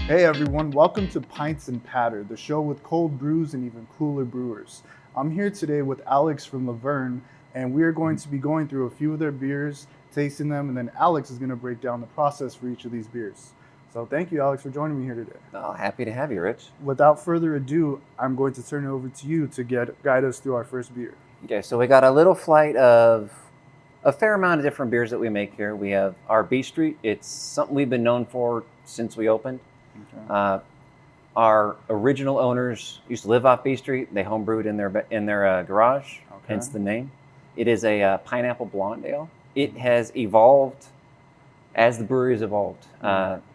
Hey everyone, welcome to Pints and Patter, the show with cold brews and even cooler brewers. I'm here today with Alex from Verne, and we are going to be going through a few of their beers, tasting them, and then Alex is going to break down the process for each of these beers. So thank you, Alex, for joining me here today. Oh, happy to have you, Rich. Without further ado, I'm going to turn it over to you to guide us through our first beer. Okay, so we got a little flight of a fair amount of different beers that we make here. We have our B Street. It's something we've been known for since we opened. Okay. Our original owners used to live off B Street. They homebrewed in their garage, hence the name. It is a pineapple blonde ale. It has evolved as the brewery has evolved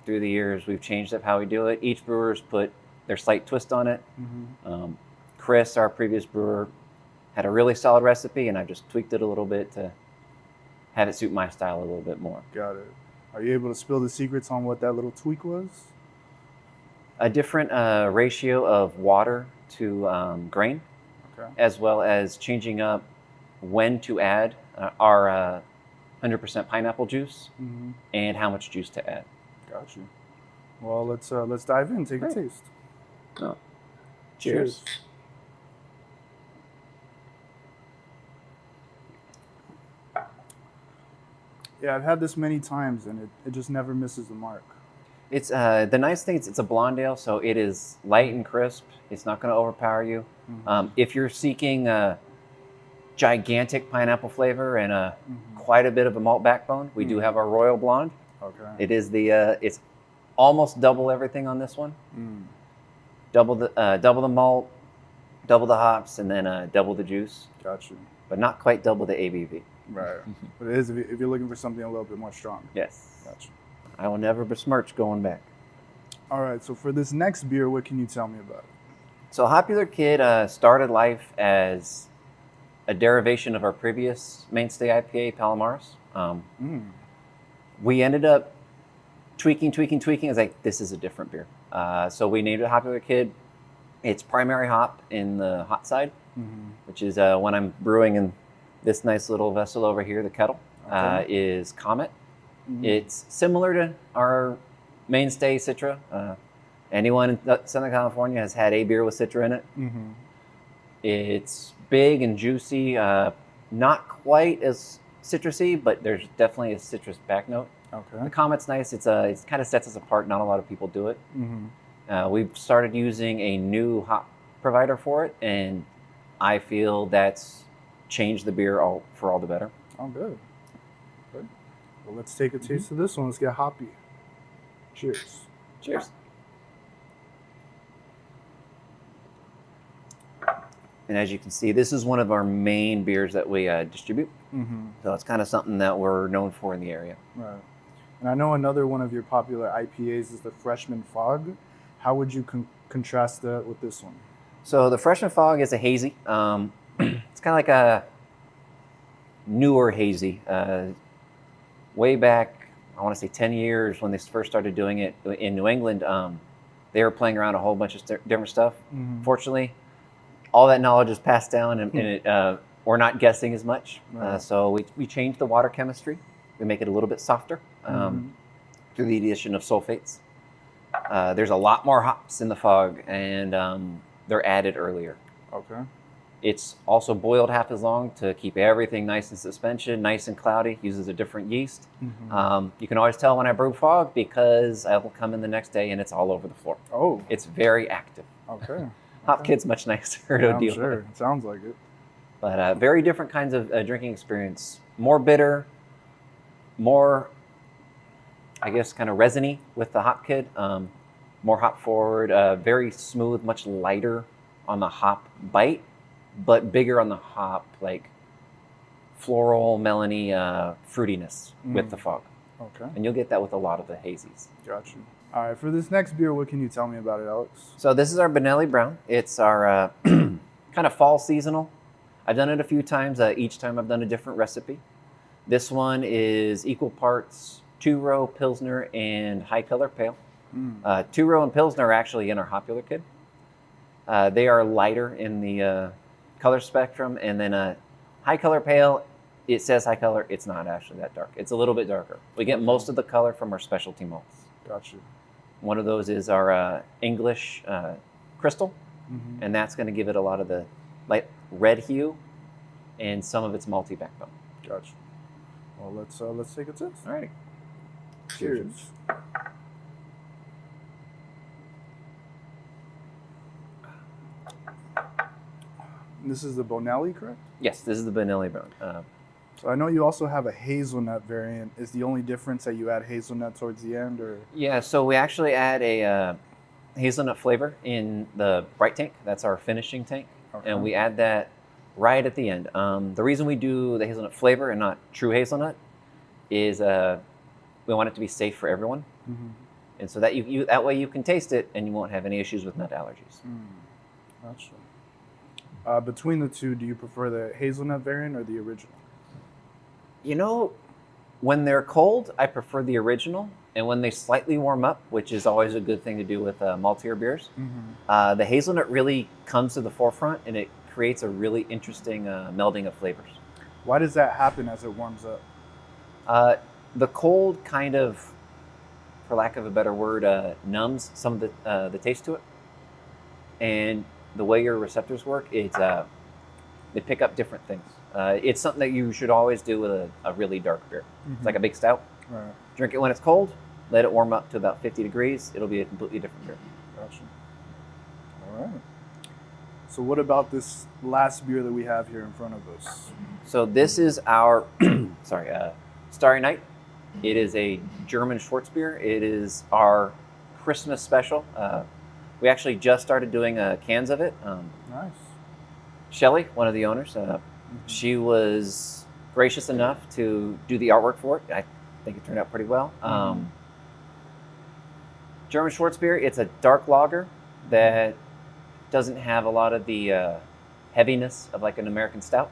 through the years. We've changed up how we do it. Each brewer's put their slight twist on it. Chris, our previous brewer, had a really solid recipe, and I just tweaked it a little bit to have it suit my style a little bit more. Got it. Are you able to spill the secrets on what that little tweak was? A different ratio of water to grain, as well as changing up when to add our 100% pineapple juice and how much juice to add. Got you. Well, let's dive in. Take a taste. Oh. Cheers. Yeah, I've had this many times, and it just never misses the mark. It's the nice thing is it's a blonde ale, so it is light and crisp. It's not going to overpower you. If you're seeking a gigantic pineapple flavor and quite a bit of a malt backbone, we do have our Royal Blonde. Okay. It is it's almost double everything on this one. Double the malt, double the hops, and then double the juice. Got you. But not quite double the ABV. Right. But it is if you're looking for something a little bit more strong. Yes. Got you. I will never besmirch going back. All right. So for this next beer, what can you tell me about it? So Popular Kid started life as a derivation of our previous mainstay IPA, Palomares. We ended up tweaking. I was like, this is a different beer. So we named it Popular Kid. It's primary hop in the hot side, which is when I'm brewing in this nice little vessel over here, the kettle, is Comet. It's similar to our mainstay Citra. Anyone in Southern California has had a beer with Citra in it. It's big and juicy, not quite as citrusy, but there's definitely a citrus back note. Okay. The Comet's nice. It kind of sets us apart. Not a lot of people do it. We've started using a new hop provider for it, and I feel that's changed the beer for all the better. Oh, good. Good. Well, let's take a taste of this one. Let's get hoppy. Cheers. Cheers. And as you can see, this is one of our main beers that we distribute. So it's kind of something that we're known for in the area. Right. And I know another one of your popular IPAs is the Freshman Fog. How would you contrast that with this one? So the Freshman Fog is a hazy. It's kind of like a newer hazy. Way back, I want to say 10 years when they first started doing it in New England, they were playing around a whole bunch of different stuff. Fortunately, all that knowledge is passed down, and we're not guessing as much. So we changed the water chemistry. We make it a little bit softer through the addition of sulfates. There's a lot more hops in the Fog, and they're added earlier. Okay. It's also boiled half as long to keep everything nice in suspension, nice and cloudy. Uses a different yeast. You can always tell when I brew Fog because I will come in the next day and it's all over the floor. Oh. It's very active. Okay. Hop Kid's much nicer to deal with. It sounds like it. But very different kinds of drinking experience. More bitter, more, I guess, kind of resiny with the Hop Kid. More hop forward, very smooth, much lighter on the hop bite, but bigger on the hop, like floral, melony fruitiness with the Fog. Okay. And you'll get that with a lot of the hazies. Got you. All right, for this next beer, what can you tell me about it, Alex? So this is our Benelli Brown. It's our kind of fall seasonal. I've done it a few times. Each time I've done a different recipe. This one is equal parts 2-row Pilsner and High Color Pale. 2-row and Pilsner are actually in our Popular Kid. They are lighter in the color spectrum, and then High Color Pale, it says high color. It's not actually that dark. It's a little bit darker. We get most of the color from our specialty malts. Got you. One of those is our English crystal, Mm-hmm. and that's going to give it a lot of the light red hue and some of its malty backbone. Gotcha. Well, let's take a taste. All right. Cheers. This is the Bonelli, correct? Yes, this is the Benelli Brown. So I know you also have a hazelnut variant. Is the only difference that you add hazelnut towards the end, or? Yeah, so we actually add a hazelnut flavor in the bright tank. That's our finishing tank. Okay. And we add that right at the end. The reason we do the hazelnut flavor and not true hazelnut is we want it to be safe for everyone. Mm-hmm. And so that you that way you can taste it and you won't have any issues with nut allergies. Gotcha. Between the two, do you prefer the hazelnut variant or the original? You know, when they're cold, I prefer the original. And when they slightly warm up, which is always a good thing to do with maltier beers, the hazelnut really comes to the forefront and it creates a really interesting melding of flavors. Why does that happen as it warms up? The cold kind of, for lack of a better word, numbs some of the taste to it. And the way your receptors work, they pick up different things. It's something that you should always do with a really dark beer. It's like a big stout. Right. Drink it when it's cold, let it warm up to about 50 degrees. It'll be a completely different beer. Gotcha. All right. So what about this last beer that we have here in front of us? So this is our, Starry Night. It is a German Schwarzbier. It is our Christmas special. We actually just started doing cans of it. Nice. Shelly, one of the owners, she was gracious enough to do the artwork for it. I think it turned out pretty well. German Schwarzbier, it's a dark lager that doesn't have a lot of the heaviness of like an American stout.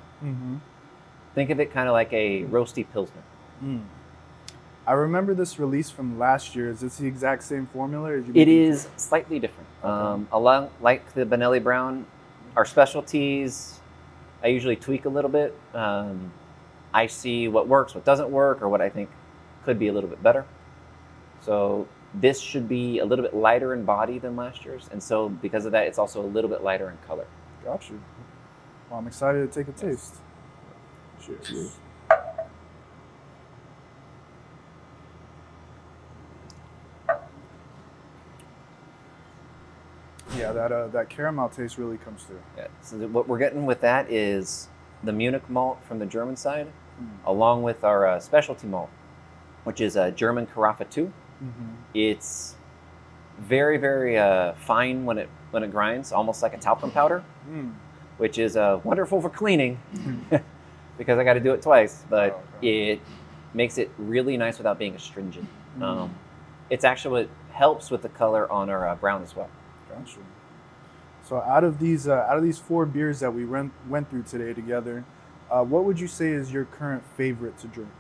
Think of it kind of like a roasty Pilsner. I remember this release from last year. Is this the exact same formula? Or It is slightly different. Along like the Benelli Brown, our specialties, I usually tweak a little bit. I see what works, what doesn't work, or what I think could be a little bit better. So this should be a little bit lighter in body than last year's, and so because of that, it's also a little bit lighter in color. Got you. Well, I'm excited to take a taste. Cheers. Yeah, that caramel taste really comes through. Yeah. So what we're getting with that is the Munich malt from the German side, along with our specialty malt, which is a German Carafa 2. It's very, very fine when it grinds, almost like a talcum powder, which is wonderful for cleaning because I got to do it twice. But it makes it really nice without being astringent. It's actually what helps with the color on our brown as well. Gotcha. So out of these four beers that we went through today together, what would you say is your current favorite to drink?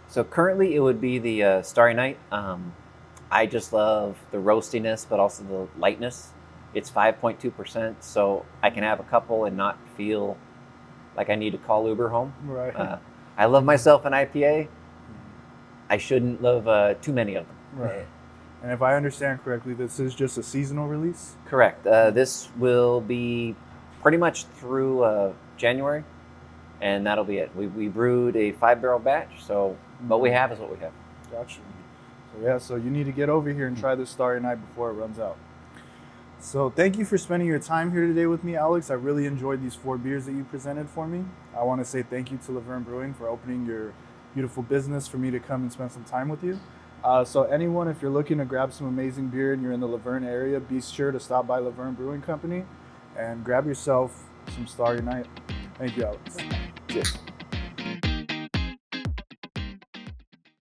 So currently it would be the Starry Night. I just love the roastiness, but also the lightness. It's 5.2%, so I can have a couple and not feel like I need to call Uber home. Right. I love myself an IPA. I shouldn't love too many of them. Right. And if I understand correctly, this is just a seasonal release? Correct. This will be pretty much through January, and that'll be it. We brewed a 5-barrel batch, so what we have is what we have. Gotcha. So yeah, so you need to get over here and try this Starry Night before it runs out. So thank you for spending your time here today with me, Alex. I really enjoyed these 4 beers that you presented for me. I want to say thank you to Verne Brewing for opening your beautiful business for me to come and spend some time with you. So anyone, if you're looking to grab some amazing beer and you're in the Laverne area, be sure to stop by Verne Brewing Company and grab yourself some Starry Night. Thank you, Alex. Cheers.